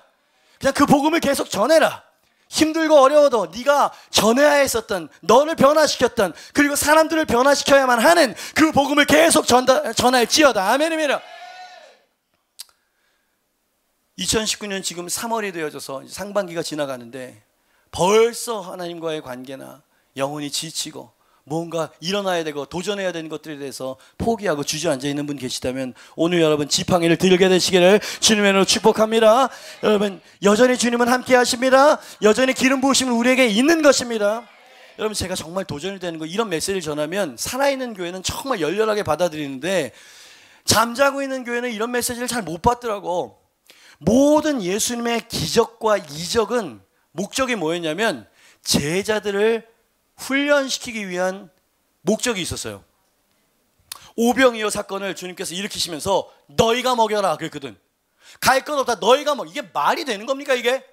그냥 그 복음을 계속 전해라. 힘들고 어려워도 네가 전해야 했었던, 너를 변화시켰던, 그리고 사람들을 변화시켜야만 하는 그 복음을 계속 전할지어다. 아멘입니다. 2019년 지금 3월이 되어져서 상반기가 지나가는데, 벌써 하나님과의 관계나 영혼이 지치고 뭔가 일어나야 되고 도전해야 되는 것들에 대해서 포기하고 주저앉아 있는 분 계시다면, 오늘 여러분 지팡이를 들게 되시기를 주님의 이름으로 축복합니다. 여러분, 여전히 주님은 함께 하십니다. 여전히 기름 부으심은 우리에게 있는 것입니다. 여러분, 제가 정말 도전이 되는 거, 이런 메시지를 전하면 살아있는 교회는 정말 열렬하게 받아들이는데, 잠자고 있는 교회는 이런 메시지를 잘 못 받더라고. 모든 예수님의 기적과 이적은 목적이 뭐였냐면, 제자들을 훈련시키기 위한 목적이 있었어요. 오병이어 사건을 주님께서 일으키시면서 너희가 먹여라 그랬거든. 갈 것 없다, 너희가 이게 말이 되는 겁니까? 이게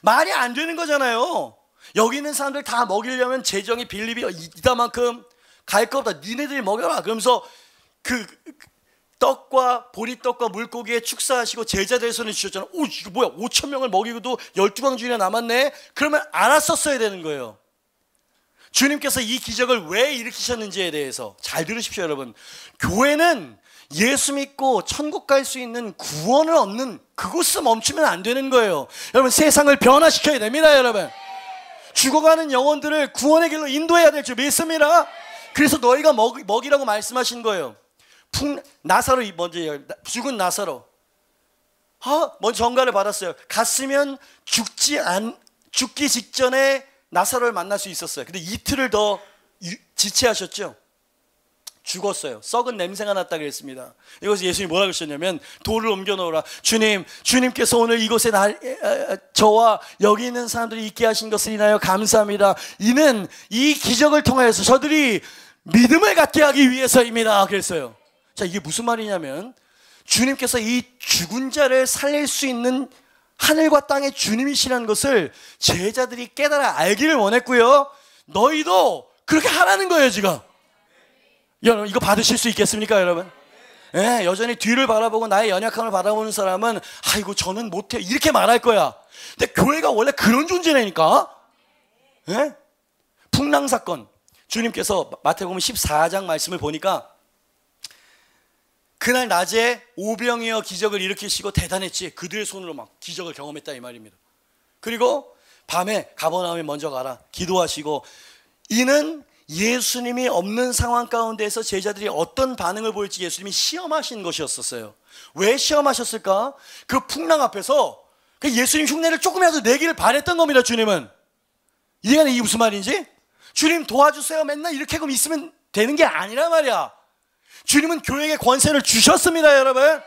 말이 안 되는 거잖아요. 여기 있는 사람들 다 먹이려면 재정이 빌립이 이다만큼, 갈 것 없다, 니네들이 먹여라 그러면서 그 떡과 보리떡과 물고기에 축사하시고 제자들의 손에 주셨잖아. 오, 이거 뭐야, 5,000명을 먹이고도 12광주이나 남았네. 그러면 알았었어야 되는 거예요. 주님께서 이 기적을 왜 일으키셨는지에 대해서 잘 들으십시오. 여러분, 교회는 예수 믿고 천국 갈 수 있는 구원을 얻는 그곳에 멈추면 안 되는 거예요. 여러분, 세상을 변화시켜야 됩니다. 여러분, 죽어가는 영혼들을 구원의 길로 인도해야 될 줄 믿습니다. 그래서 너희가 먹이라고 말씀하신 거예요. 나사로, 먼저 죽은 나사로 먼저 전가를 받았어요. 갔으면 죽기 직전에 나사로를 만날 수 있었어요. 근데 이틀을 더 지체하셨죠. 죽었어요. 썩은 냄새가 났다 그랬습니다. 이것을 예수님이 뭐라고 하셨냐면, 돌을 옮겨 놓으라. 주님께서 오늘 이곳에 저와 여기 있는 사람들이 있게 하신 것을 인하여 감사합니다. 이는 이 기적을 통하여서 저들이 믿음을 갖게 하기 위해서입니다 그랬어요. 자, 이게 무슨 말이냐면, 주님께서 이 죽은 자를 살릴 수 있는 하늘과 땅의 주님이시라는 것을 제자들이 깨달아 알기를 원했고요, 너희도 그렇게 하라는 거예요 지금. 여러분 이거 받으실 수 있겠습니까 여러분? 예, 여전히 뒤를 바라보고 나의 연약함을 바라보는 사람은 아이고 저는 못해 이렇게 말할 거야. 근데 교회가 원래 그런 존재라니까. 예? 풍랑 사건, 주님께서 마태복음 14장 말씀을 보니까 그날 낮에 오병이어 기적을 일으키시고 대단했지. 그들의 손으로 막 기적을 경험했다 이 말입니다. 그리고 밤에 가버나움에 먼저 가라 기도하시고, 이는 예수님이 없는 상황 가운데서 제자들이 어떤 반응을 보일지 예수님이 시험하신 것이었었어요. 왜 시험하셨을까? 그 풍랑 앞에서 그 예수님 흉내를 조금이라도 내기를 바랬던 겁니다. 주님은 이해가 돼? 이게 무슨 말인지? 주님 도와주세요 맨날 이렇게 하고 있으면 되는 게 아니란 말이야. 주님은 교회에게 권세를 주셨습니다. 여러분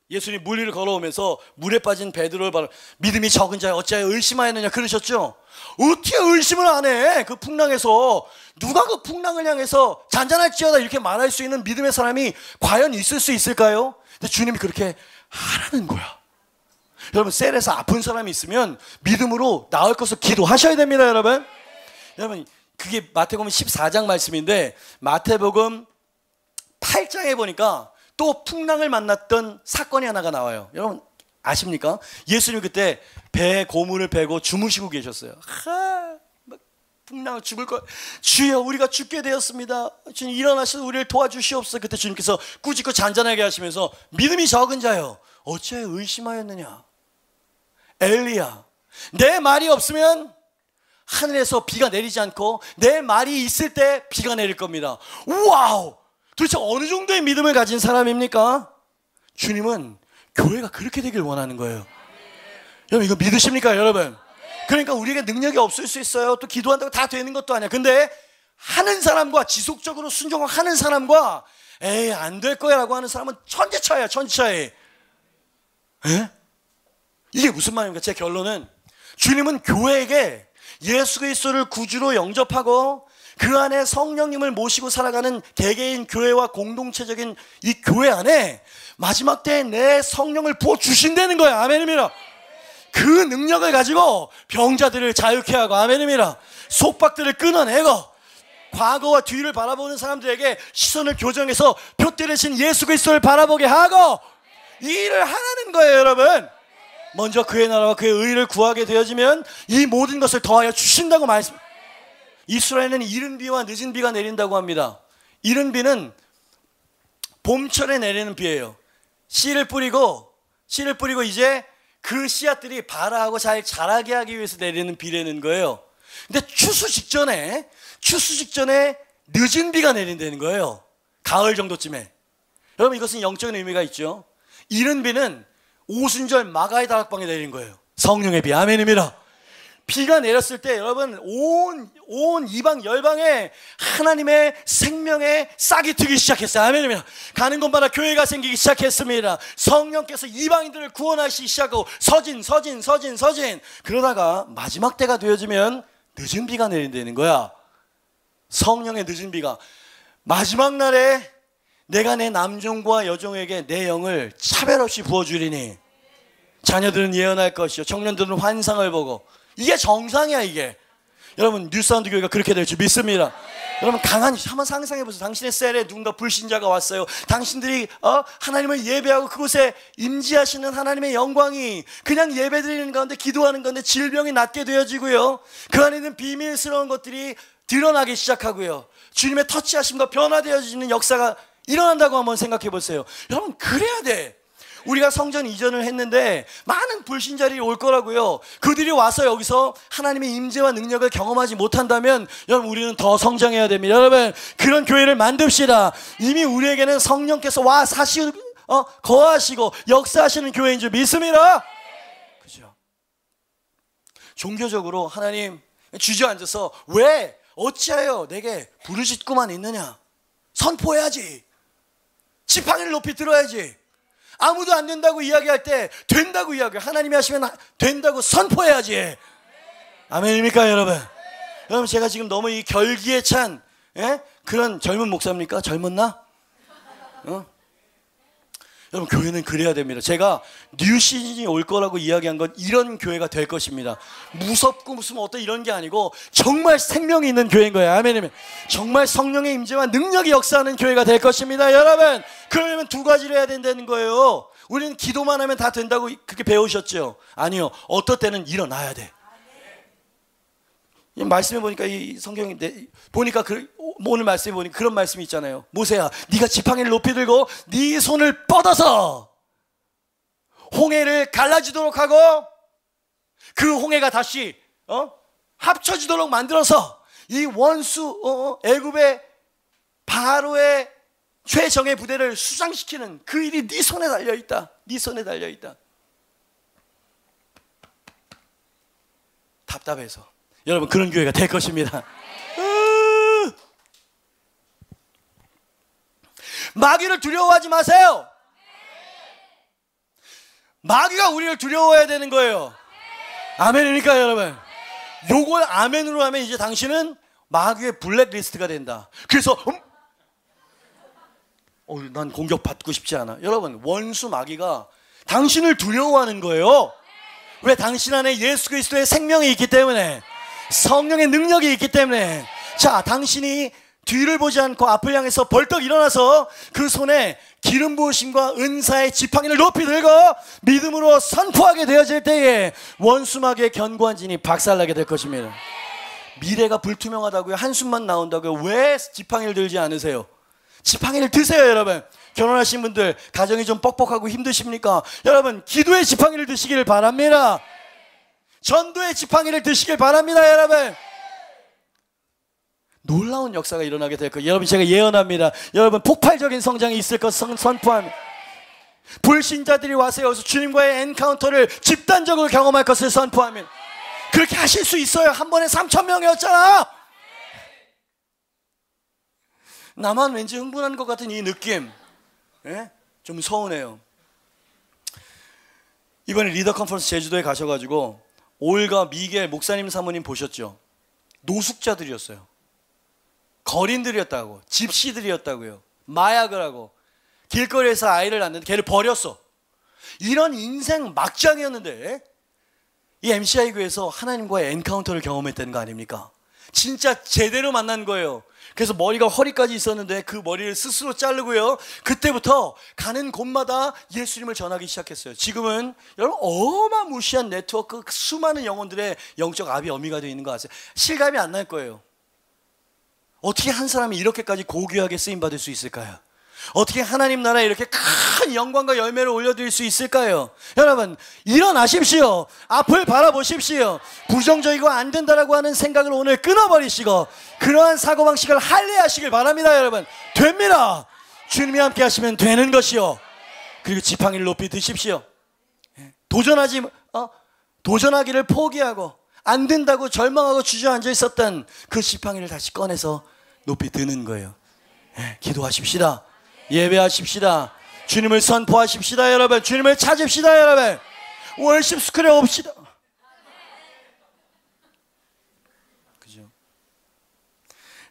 예수님 물 위를 걸어오면서 물에 빠진 베드로를 바로 믿음이 적은 자여 어찌하여 의심하였느냐 그러셨죠. 어떻게 의심을 안 해? 그 풍랑에서 누가 그 풍랑을 향해서 잔잔할지어다 이렇게 말할 수 있는 믿음의 사람이 과연 있을 수 있을까요? 근데 주님이 그렇게 하라는 거야. 여러분 셀에서 아픈 사람이 있으면 믿음으로 나을 것을 기도하셔야 됩니다. 여러분 그게 마태복음 14장 말씀인데 마태복음 8장에 보니까 또 풍랑을 만났던 사건이 하나가 나와요. 여러분 아십니까? 예수님 그때 배에 고문을 베고 주무시고 계셨어요. 풍랑을 죽을 것 주여 우리가 죽게 되었습니다. 주님 일어나셔서 우리를 도와주시옵소서. 그때 주님께서 꾸짖고 잔잔하게 하시면서 믿음이 적은 자여 어찌하여 의심하였느냐. 엘리야 내 말이 없으면 하늘에서 비가 내리지 않고 내 말이 있을 때 비가 내릴 겁니다. 와우! 도대체 어느 정도의 믿음을 가진 사람입니까? 주님은 교회가 그렇게 되길 원하는 거예요. 여러분 이거 믿으십니까 여러분? 그러니까 우리에게 능력이 없을 수 있어요. 또 기도한다고 다 되는 것도 아니야. 근데 하는 사람과 지속적으로 순종하는 사람과 에이 안 될 거야 라고 하는 사람은 천지 차이야. 이게 무슨 말입니까? 제 결론은 주님은 교회에게 예수 그리스도를 구주로 영접하고 그 안에 성령님을 모시고 살아가는 개개인 교회와 공동체적인 이 교회 안에 마지막 때에 내 성령을 부어주신다는 거야. 아멘입니다. 그 능력을 가지고 병자들을 자유케 하고 아멘입니다. 속박들을 끊어내고 과거와 뒤를 바라보는 사람들에게 시선을 교정해서 표대 대신 예수 그리스도를 바라보게 하고 이 일을 하라는 거예요. 여러분 먼저 그의 나라와 그의 의를 구하게 되어지면 이 모든 것을 더하여 주신다고 말씀. 이스라엘은 이른 비와 늦은 비가 내린다고 합니다. 이른 비는 봄철에 내리는 비예요. 씨를 뿌리고 이제 그 씨앗들이 발아하고 잘 자라게 하기 위해서 내리는 비라는 거예요. 근데 추수 직전에 늦은 비가 내린다는 거예요. 가을 정도쯤에. 여러분 이것은 영적인 의미가 있죠. 이른 비는 오순절 마가의 다락방에 내린 거예요. 성령의 비. 아멘입니다. 비가 내렸을 때 여러분 온 이방 열방에 하나님의 생명의 싹이 트기 시작했어요. 아멘입니다. 가는 곳마다 교회가 생기기 시작했습니다. 성령께서 이방인들을 구원하시기 시작하고 서진 그러다가 마지막 때가 되어지면 늦은 비가 내린다는 거야. 성령의 늦은 비가 마지막 날에 내가 내 남종과 여종에게 내 영을 차별 없이 부어주리니 자녀들은 예언할 것이요 청년들은 환상을 보고. 이게 정상이야 이게. 여러분 뉴사운드 교회가 그렇게 될 줄 믿습니다. 여러분 강한 한번 상상해보세요. 당신의 셀에 누군가 불신자가 왔어요. 당신들이 하나님을 예배하고 그곳에 임재하시는 하나님의 영광이 그냥 예배드리는 가운데 기도하는 가운데 질병이 낫게 되어지고요. 그 안에 있는 비밀스러운 것들이 드러나기 시작하고요. 주님의 터치하심과 변화되어지는 역사가 일어난다고 한번 생각해 보세요. 여러분 그래야 돼. 우리가 성전 이전을 했는데 많은 불신자들이 올 거라고요. 그들이 와서 여기서 하나님의 임재와 능력을 경험하지 못한다면 여러분 우리는 더 성장해야 됩니다. 여러분 그런 교회를 만듭시다. 이미 우리에게는 성령께서 와 거하시고 역사하시는 교회인 줄 믿습니다. 그죠? 종교적으로 하나님 주저앉아서 왜 어찌하여 내게 부르짖고만 있느냐. 선포해야지. 지팡이를 높이 들어야지. 아무도 안 된다고 이야기할 때 된다고 이야기해. 하나님이 하시면 된다고 선포해야지. 아멘입니까 여러분? 여러분 제가 지금 너무 이 결기에 찬 그런 젊은 목사입니까? 젊었나? 여러분, 교회는 그래야 됩니다. 제가 뉴 시즌이 올 거라고 이야기한 건 이런 교회가 될 것입니다. 무섭고 무슨 어떤 이런 게 아니고 정말 생명이 있는 교회인 거예요. 아멘. 정말 성령의 임재와 능력이 역사하는 교회가 될 것입니다. 여러분, 그러려면 두 가지를 해야 된다는 거예요. 우리는 기도만 하면 다 된다고 그렇게 배우셨죠? 아니요. 어떨 때는 일어나야 돼. 말씀해 보니까 이 성경에 보니까 오늘 말씀해 보니까 그런 말씀이 있잖아요. 모세야, 네가 지팡이를 높이 들고 네 손을 뻗어서 홍해를 갈라지도록 하고 그 홍해가 다시 합쳐지도록 만들어서 이 원수 애굽의 바로의 최정예 부대를 수장시키는 그 일이 네 손에 달려있다. 네 손에 달려있다. 답답해서 여러분, 그런 교회가 될 것입니다. 마귀를 두려워하지 마세요. 마귀가 우리를 두려워해야 되는 거예요. 아멘이니까 여러분, 요걸 아멘으로 하면 이제 당신은 마귀의 블랙리스트가 된다. 그래서 난 공격받고 싶지 않아. 여러분, 원수 마귀가 당신을 두려워하는 거예요. 왜? 당신 안에 예수 그리스도의 생명이 있기 때문에, 성령의 능력이 있기 때문에. 자, 당신이 뒤를 보지 않고 앞을 향해서 벌떡 일어나서 그 손에 기름 부으심과 은사의 지팡이를 높이 들고 믿음으로 선포하게 되어질 때에 원수마귀의 견고한 진이 박살나게 될 것입니다. 미래가 불투명하다고요? 한숨만 나온다고요? 왜 지팡이를 들지 않으세요? 지팡이를 드세요. 여러분, 결혼하신 분들 가정이 좀 뻑뻑하고 힘드십니까? 여러분, 기도의 지팡이를 드시기를 바랍니다. 전도의 지팡이를 드시길 바랍니다. 여러분, 놀라운 역사가 일어나게 될 거예요. 여러분, 제가 예언합니다. 여러분, 폭발적인 성장이 있을 것 선포합니다. 불신자들이 와서 여기서 주님과의 엔카운터를 집단적으로 경험할 것을 선포합니다. 그렇게 하실 수 있어요. 한 번에 3,000명이었잖아. 나만 왠지 흥분하는 것 같은 이 느낌, 좀 서운해요. 이번에 리더 컨퍼런스 제주도에 가셔가지고 올가 미겔 목사님 사모님 보셨죠? 노숙자들이었어요. 거린들이었다고, 집시들이었다고요. 마약을 하고 길거리에서 아이를 낳는데 걔를 버렸어. 이런 인생 막장이었는데 이 MCI 교회에서 하나님과의 엔카운터를 경험했다는 거 아닙니까? 진짜 제대로 만난 거예요. 그래서 머리가 허리까지 있었는데 그 머리를 스스로 자르고요, 그때부터 가는 곳마다 예수님을 전하기 시작했어요. 지금은 여러분, 어마무시한 네트워크, 수많은 영혼들의 영적 아비 어미가 되어 있는 거 아세요? 실감이 안 날 거예요. 어떻게 한 사람이 이렇게까지 고귀하게 쓰임받을 수 있을까요? 어떻게 하나님 나라에 이렇게 큰 영광과 열매를 올려드릴 수 있을까요? 여러분, 일어나십시오. 앞을 바라보십시오. 부정적이고 안 된다라고 하는 생각을 오늘 끊어버리시고 그러한 사고방식을 할례하시길 바랍니다. 여러분, 됩니다. 주님이 함께 하시면 되는 것이요. 그리고 지팡이를 높이 드십시오. 도전하기를 포기하고 안 된다고 절망하고 주저앉아 있었던 그 지팡이를 다시 꺼내서 높이 드는 거예요. 기도하십시다. 예배하십시다. 주님을 선포하십시다. 여러분, 주님을 찾읍시다. 여러분, 월십 스쿨에 옵시다. 그죠?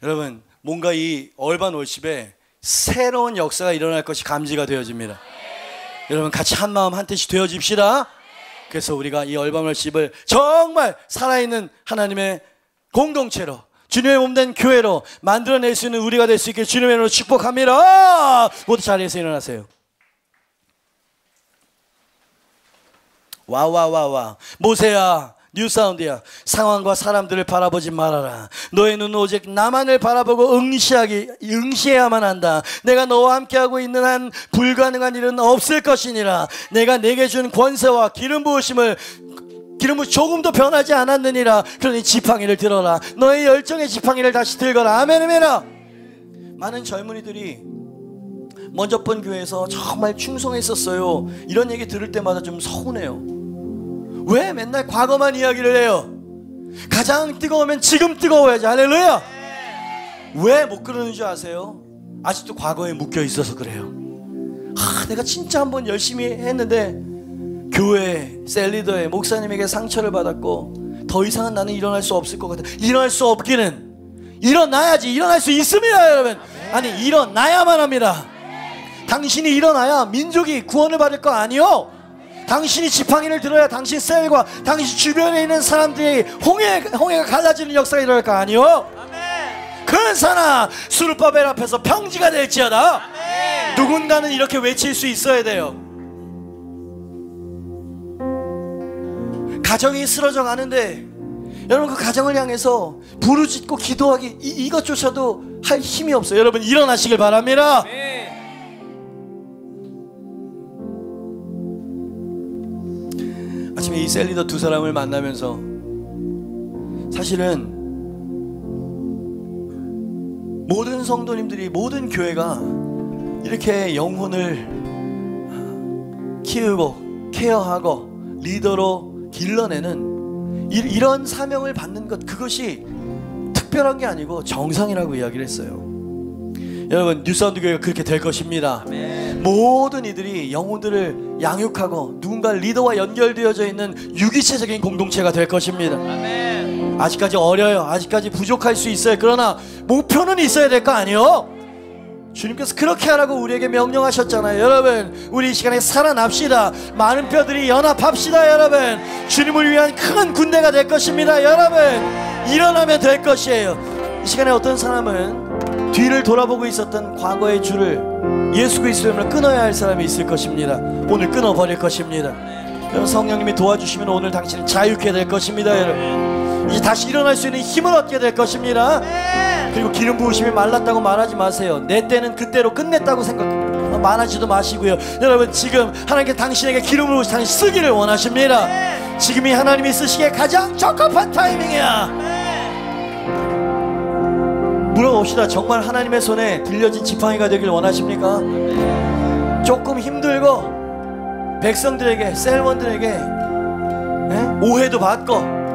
여러분, 뭔가 이 얼반 월십에 새로운 역사가 일어날 것이 감지가 되어집니다. 여러분, 같이 한 마음 한 뜻이 되어집시다. 그래서 우리가 이 얼반 월십을 정말 살아있는 하나님의 공동체로, 주님의 몸된 교회로 만들어낼 수 있는 우리가 될 수 있게 주님의 이름으로 축복합니다. 모두 자리에서 일어나세요. 와와와와. 모세야, 뉴사운드야, 상황과 사람들을 바라보지 말아라. 너의 눈은 오직 나만을 바라보고 응시해야만 한다. 내가 너와 함께하고 있는 한 불가능한 일은 없을 것이니라. 내가 내게 준 권세와 기름 부으심을 조금도 변하지 않았느니라. 그러니 지팡이를 들어라. 너의 열정의 지팡이를 다시 들거라. 아멘이메라. 많은 젊은이들이 먼저 본 교회에서 정말 충성했었어요. 이런 얘기 들을 때마다 좀 서운해요. 왜 맨날 과거만 이야기를 해요? 가장 뜨거우면 지금 뜨거워야지. 할렐루야. 왜 못 그러는 줄 아세요? 아직도 과거에 묶여 있어서 그래요. 내가 진짜 한번 열심히 했는데 교회, 셀리더에, 목사님에게 상처를 받았고 더 이상은 나는 일어날 수 없을 것 같아. 일어날 수 없기는 일어나야지. 일어날 수 있습니다. 여러분, 아니 일어나야만 합니다. 당신이 일어나야 민족이 구원을 받을 거 아니요. 당신이 지팡이를 들어야 당신 셀과 당신 주변에 있는 사람들이 홍해가 갈라지는 역사가 일어날 거 아니요. 근사나 수르바벨 앞에서 평지가 될지어다. 누군가는 이렇게 외칠 수 있어야 돼요. 가정이 쓰러져 가는데 여러분 그 가정을 향해서 부르짖고 기도하기 이것조차도 할 힘이 없어요. 여러분 일어나시길 바랍니다. 아침에 이 셀리더 두 사람을 만나면서 사실은 모든 성도님들이 모든 교회가 이렇게 영혼을 키우고 케어하고 리더로 길러내는 이런 사명을 받는 것, 그것이 특별한 게 아니고 정상이라고 이야기를 했어요. 여러분 뉴사운드 교회가 그렇게 될 것입니다. 아멘. 모든 이들이 영혼들을 양육하고 누군가 리더와 연결되어져 있는 유기체적인 공동체가 될 것입니다. 아멘. 아직까지 어려요. 아직까지 부족할 수 있어요. 그러나 목표는 있어야 될 거 아니에요? 주님께서 그렇게 하라고 우리에게 명령하셨잖아요. 여러분 우리 이 시간에 살아납시다. 많은 뼈들이 연합합시다. 여러분 주님을 위한 큰 군대가 될 것입니다. 여러분 일어나면 될 것이에요. 이 시간에 어떤 사람은 뒤를 돌아보고 있었던 과거의 줄을 예수 그리스도로 끊어야 할 사람이 있을 것입니다. 오늘 끊어버릴 것입니다. 여러분 성령님이 도와주시면 오늘 당신은 자유케 될 것입니다. 여러분 이제 다시 일어날 수 있는 힘을 얻게 될 것입니다. 그리고 기름 부으심이 말랐다고 말하지 마세요. 내 때는 그때로 끝냈다고 말하지도 마시고요. 여러분 지금 하나님께 당신에게 기름을 부으시 당신 쓰기를 원하십니다. 지금이 하나님이 쓰시기에 가장 적합한 타이밍이야. 물어봅시다. 정말 하나님의 손에 들려진 지팡이가 되길 원하십니까? 조금 힘들고 백성들에게 셀원들에게 오해도 받고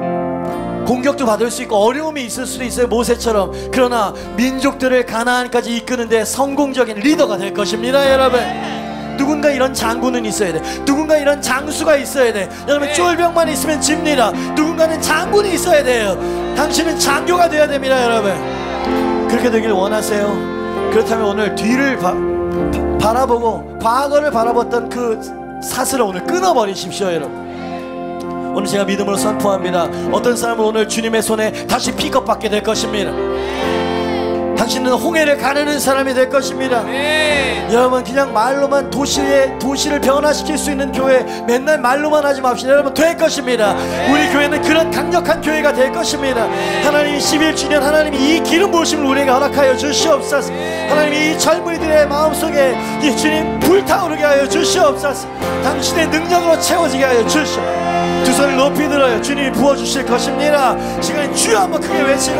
공격도 받을 수 있고 어려움이 있을 수도 있어요. 모세처럼. 그러나 민족들을 가나안까지 이끄는데 성공적인 리더가 될 것입니다. 여러분 누군가 이런 장군은 있어야 돼. 누군가 이런 장수가 있어야 돼. 여러분 쫄병만 있으면 집니다. 누군가는 장군이 있어야 돼요. 당신은 장교가 되어야 됩니다. 여러분 그렇게 되길 원하세요? 그렇다면 오늘 뒤를 바라보고 과거를 바라봤던 그 사슬을 오늘 끊어버리십시오. 여러분 오늘 제가 믿음으로 선포합니다. 어떤 사람은 오늘 주님의 손에 다시 픽업받게 될 것입니다. 당신은 홍해를 가르는 사람이 될 것입니다. 여러분 그냥 말로만 도시를 변화시킬 수 있는 교회 맨날 말로만 하지 맙시다. 여러분 될 것입니다. 우리 교회는 그런 강력한 교회가 될 것입니다. 하나님이 11주년 하나님이 이 기름 부으심을 우리에게 허락하여 주시옵소서. 하나님이 이 젊은이들의 마음속에 이 주님 불타오르게 하여 주시옵소서. 당신의 능력으로 채워지게 하여 주시옵소서. 두 손을 높이 들어요. 주님이 부어주실 것입니다. 시간에 주여 한번 크게 외치고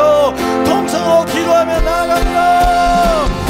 동성으로 기도하며 나아갑니다.